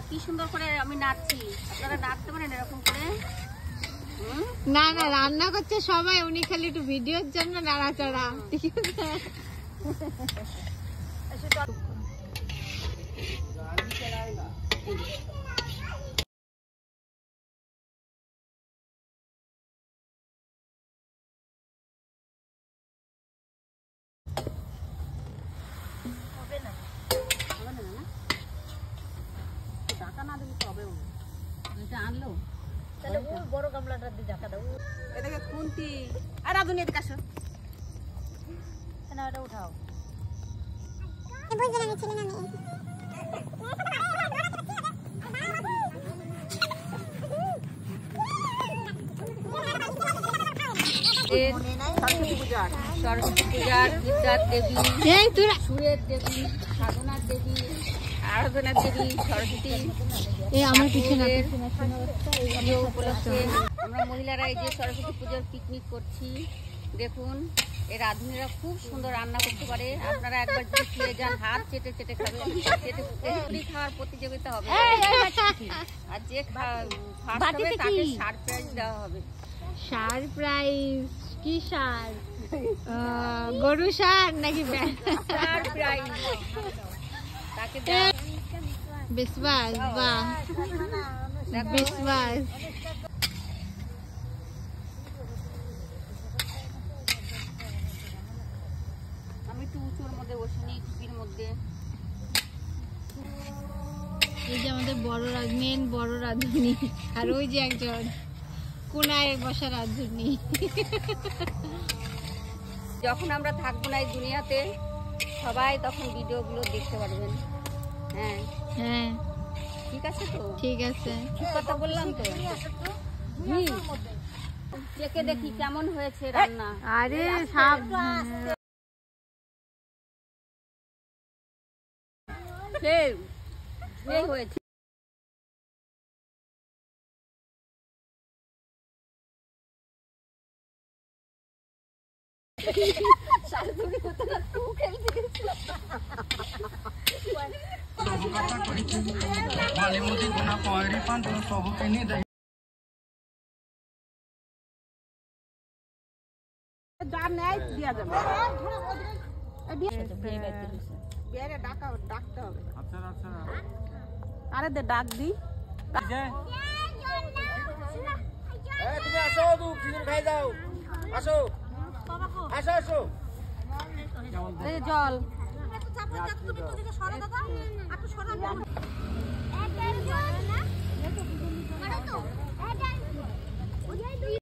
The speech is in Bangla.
কি সুন্দর করে আমি নাচছি, আপনারা নাচতে পারেন এরকম করে? না না, রান্না করছে সবাই, উনি খালি একটু ভিডিওর জন্য নাড়াচাড়া। ঠিক আছে, আনলো তাহলে ওই বড় গামলাটা দিয়ে ঢাকা দাও। এটাকে খুন্তি আর রাধুনি এদিকে আসো। না এটা উঠাও। সরস্বতী পূজার বিদ্যার দেবী, সুরের দেবী, সাধনার দেবী, আরাধনার দেবী সরস্বতী। আমার পিছনে উপলক্ষে আমরা মহিলারা এই যে সরস্বতী পুজোর পিকনিক করছি। দেখুন, এই রাঁধুনিরা খুব সুন্দর রান্না করতে পারে। আপনারা একবার যদি খেয়ে যান, হাত চেটে চেটে খাবেন। চেটে খাওয়ার প্রতিযোগিতা হবে, আর যে ফার্স্ট হবে তাকে সারপ্রাইজ দেওয়া হবে। সারপ্রাইজ? কি সার? গরু সার নাকি? সারপ্রাইজ তাকে দেওয়া। বিশ্বাস, বাহ, বিশ্বাস। আমি একটু উঁচুর মধ্যে বসে নিই, টুপির মধ্যে। এই যে আমাদের মেন বড় রাঁধুনি, আর ওই যে একজন কোনায় বসা রাঁধুনি। যখন আমরা থাকবো না এই দুনিয়াতে, সবাই তখন ভিডিওগুলো দেখতে পারবেন। হ্যাঁ হ্যাঁ, ঠিক আছে তো? ঠিক আছে, ঠিক কথা বললাম তো? চেখে দেখি কেমন হয়েছে রান্না। আরে সব সেই হয়েছে। আরে ডাক দি। তুমি আসো, খিচুড়ি খাই যাও। আসো আসো আসো। জল